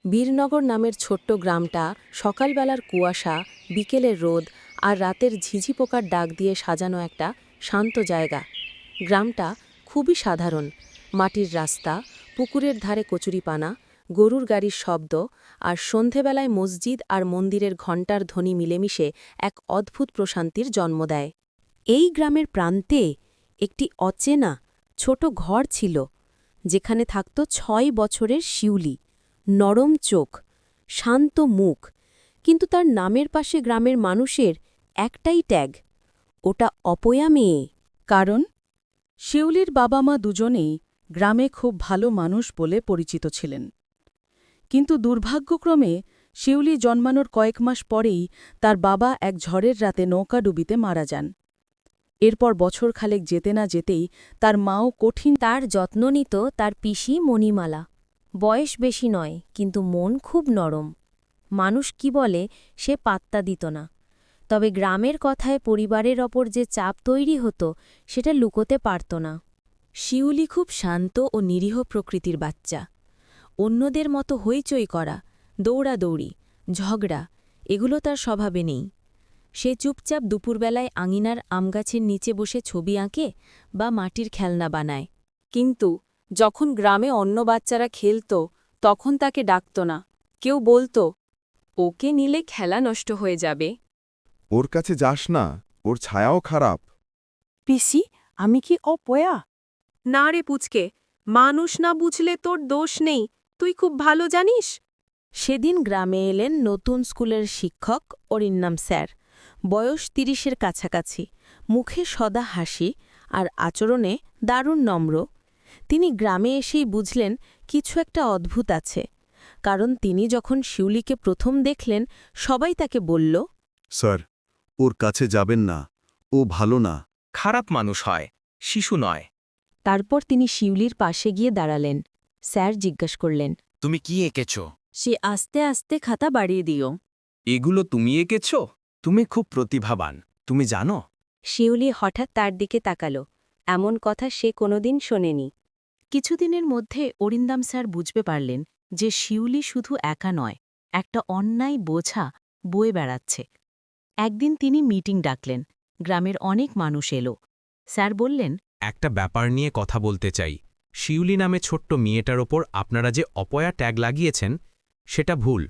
বীরনগর নামের ছোট্ট গ্রামটা সকালবেলার কুয়াশা, বিকেলের রোদ আর রাতের ঝিঝি পোকার ডাক দিয়ে সাজানো একটা শান্ত জায়গা। গ্রামটা খুবই সাধারণ। মাটির রাস্তা, পুকুরের ধারে কচুরিপানা, গরুর গাড়ির শব্দ আর সন্ধেবেলায় মসজিদ আর মন্দিরের ঘণ্টার ধ্বনি মিলেমিশে এক অদ্ভুত প্রশান্তির জন্ম দেয়। এই গ্রামের প্রান্তে একটি অচেনা ছোট ঘর ছিল, যেখানে থাকত ৬ বছরের শিউলি। নরম চোখ, শান্ত মুখ, কিন্তু তার নামের পাশে গ্রামের মানুষের একটাই ট্যাগ, ওটা অপয়া মেয়ে। কারণ শিউলির বাবা মা দুজনেই গ্রামে খুব ভালো মানুষ বলে পরিচিত ছিলেন। কিন্তু দুর্ভাগ্যক্রমে শিউলি জন্মানোর কয়েক মাস পরেই তার বাবা এক ঝড়ের রাতে নৌকাডুবিতে মারা যান। এরপর বছর খালেক যেতে না যেতেই তার মাও কঠিন তার যত্ন নিত তার পিসি মণিমালা। বয়স বেশি নয়, কিন্তু মন খুব নরম। মানুষ কি বলে সে পাত্তা দিত না। তবে গ্রামের কথায় পরিবারের ওপর যে চাপ তৈরি হতো সেটা লুকোতে পারত না। শিউলি খুব শান্ত ও নিরীহ প্রকৃতির বাচ্চা। অন্যদের মতো হইচই করা, দৌড়াদৌড়ি, ঝগড়া এগুলো তার স্বভাবে নেই। সে চুপচাপ দুপুরবেলায় আঙিনার আমগাছের নিচে বসে ছবি আঁকে বা মাটির খেলনা বানায়। কিন্তু যখন গ্রামে অন্য বাচ্চারা খেলত, তখন তাকে ডাকত না। কেউ বলতো, ওকে নিলে খেলা নষ্ট হয়ে যাবে। ওর কাছে যাস না, ওর ছায়াও খারাপ। পিসি, আমি কি অপয়া? না রে পুচকে, মানুষ না বুঝলে তোর দোষ নেই, তুই খুব ভালো জানিস। সেদিন গ্রামে এলেন নতুন স্কুলের শিক্ষক অরিন্নাম স্যার। বয়স ৩০-এর কাছাকাছি, মুখে সদা হাসি আর আচরণে দারুণ নম্র। তিনি গ্রামে এসেই বুঝলেন কিছু একটা অদ্ভুত আছে, কারণ তিনি যখন শিউলিকে প্রথম দেখলেন সবাই তাকে বলল, স্যার, ওর কাছে যাবেন না, ও ভালো না। খারাপ মানুষ হয়, শিশু নয়। তারপর তিনি শিউলির পাশে গিয়ে দাঁড়ালেন। স্যার জিজ্ঞাসা করলেন, তুমি কি এঁকেছ? সে আস্তে আস্তে খাতা বাড়িয়ে দিও। এগুলো তুমি এঁকেছ? তুমি খুব প্রতিভাবান, তুমি জানো? শিউলি হঠাৎ তার দিকে তাকাল। এমন কথা সে কোনোদিন শোনেনি। কিছুদিনের মধ্যে অরিন্দাম স্যার বুঝতে পারলেন যে শিউলি শুধু একা নয়, একটা অন্যায় বোঝা বয়ে বেড়াচ্ছে। একদিন তিনি মিটিং ডাকলেন। গ্রামের অনেক মানুষ এলো। স্যার বললেন, একটা ব্যাপার নিয়ে কথা বলতে চাই। শিউলি নামে ছোট্ট মেয়েটার ওপর আপনারা যে অপয়া ট্যাগ লাগিয়েছেন, সেটা ভুল।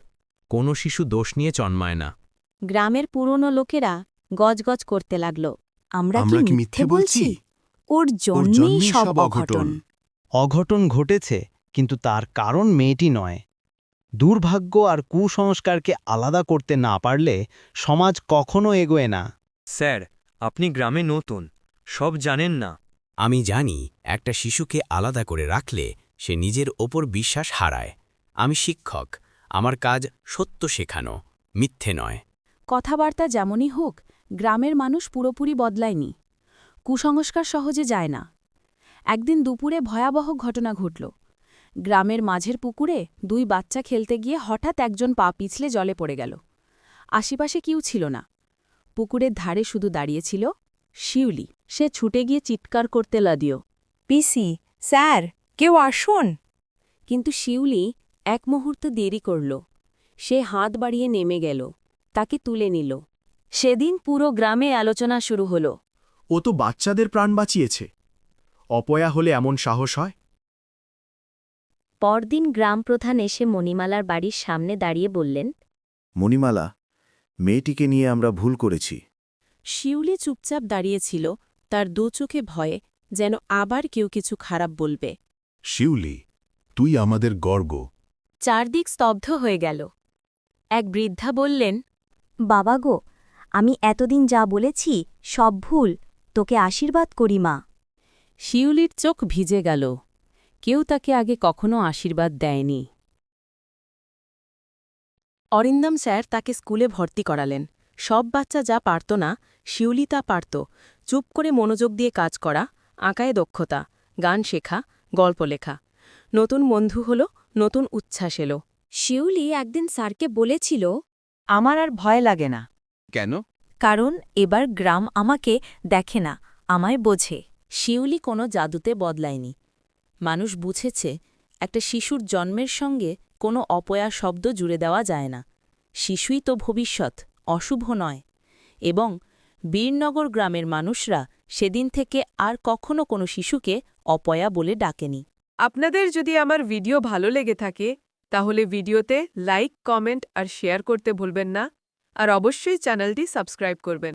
কোনো শিশু দোষ নিয়ে জন্মায় না। গ্রামের পুরনো লোকেরা গজগজ করতে লাগল, আমরা কি মিথ্যে বলছি? ওর জন্যই সব অঘটন। অঘটন ঘটেছে, কিন্তু তার কারণ মেয়েটি নয়। দুর্ভাগ্য আর কুসংস্কারকে আলাদা করতে না পারলে সমাজ কখনো এগোয় না। স্যার, আপনি গ্রামে নতুন, সব জানেন না। আমি জানি একটা শিশুকে আলাদা করে রাখলে সে নিজের ওপর বিশ্বাস হারায়। আমি শিক্ষক, আমার কাজ সত্য শেখানো, মিথ্যে নয়। কথাবার্তা যেমনই হোক, গ্রামের মানুষ পুরোপুরি বদলায়নি। কুসংস্কার সহজে যায় না। একদিন দুপুরে ভয়াবহ ঘটনা ঘটল। গ্রামের মাঝের পুকুরে 2 বাচ্চা খেলতে গিয়ে হঠাৎ একজন পা পিছলে জলে পড়ে গেল। আশেপাশে কেউ ছিল না। পুকুরের ধারে শুধু দাঁড়িয়েছিল শিউলি। সে ছুটে গিয়ে চিৎকার করতে লাগল, পিসি, স্যার, কেউ আসুন। কিন্তু শিউলি এক মুহূর্ত দেরি করল। সে হাত বাড়িয়ে নেমে গেল, তাকে তুলে নিল। সেদিন পুরো গ্রামে আলোচনা শুরু হল। ও তো বাচ্চাদের প্রাণ বাঁচিয়েছে। অপয়া হলে এমন সাহস হয়? পরদিন গ্রাম প্রধান এসে মণিমালার বাড়ির সামনে দাঁড়িয়ে বললেন, মণিমালা, মেয়েটিকে নিয়ে আমরা ভুল করেছি। শিউলি চুপচাপ দাঁড়িয়েছিল, তার 2 চোখে ভয়ে, যেন আবার কেউ কিছু খারাপ বলবে। শিউলি, তুই আমাদের গর্ব। চারদিক স্তব্ধ হয়ে গেল। এক বৃদ্ধা বললেন, বাবা গো, আমি এতদিন যা বলেছি সব ভুল, তোকে আশীর্বাদ করি মা। শিউলির চোখ ভিজে গেল। কেউ তাকে আগে কখনো আশীর্বাদ দেয়নি। অরিন্দম স্যার তাকে স্কুলে ভর্তি করালেন। সব বাচ্চা যা পারত না, শিউলি তা পারত। চুপ করে মনোযোগ দিয়ে কাজ করা, আঁকায় দক্ষতা, গান শেখা, গল্প লেখা। নতুন বন্ধু হল, নতুন উচ্ছ্বাস এলো। শিউলি একদিন স্যারকে বলেছিল, আমার আর ভয় লাগে না। কেন? কারণ এবার গ্রাম আমাকে দেখে না, আমায় বোঝে। শিউলি কোনো জাদুতে বদলায়নি। মানুষ বুঝেছে একটা শিশুর জন্মের সঙ্গে কোনো অপয়া শব্দ জুড়ে দেওয়া যায় না। শিশুই তো ভবিষ্যৎ, অশুভ নয়। এবং বীরনগর গ্রামের মানুষরা সেদিন থেকে আর কখনো কোনো শিশুকে অপয়া বলে ডাকেনি। আপনাদের যদি আমার ভিডিও ভালো লেগে থাকে তাহলে ভিডিওতে লাইক, কমেন্ট আর শেয়ার করতে ভুলবেন না, আর অবশ্যই চ্যানেলটি সাবস্ক্রাইব করবেন।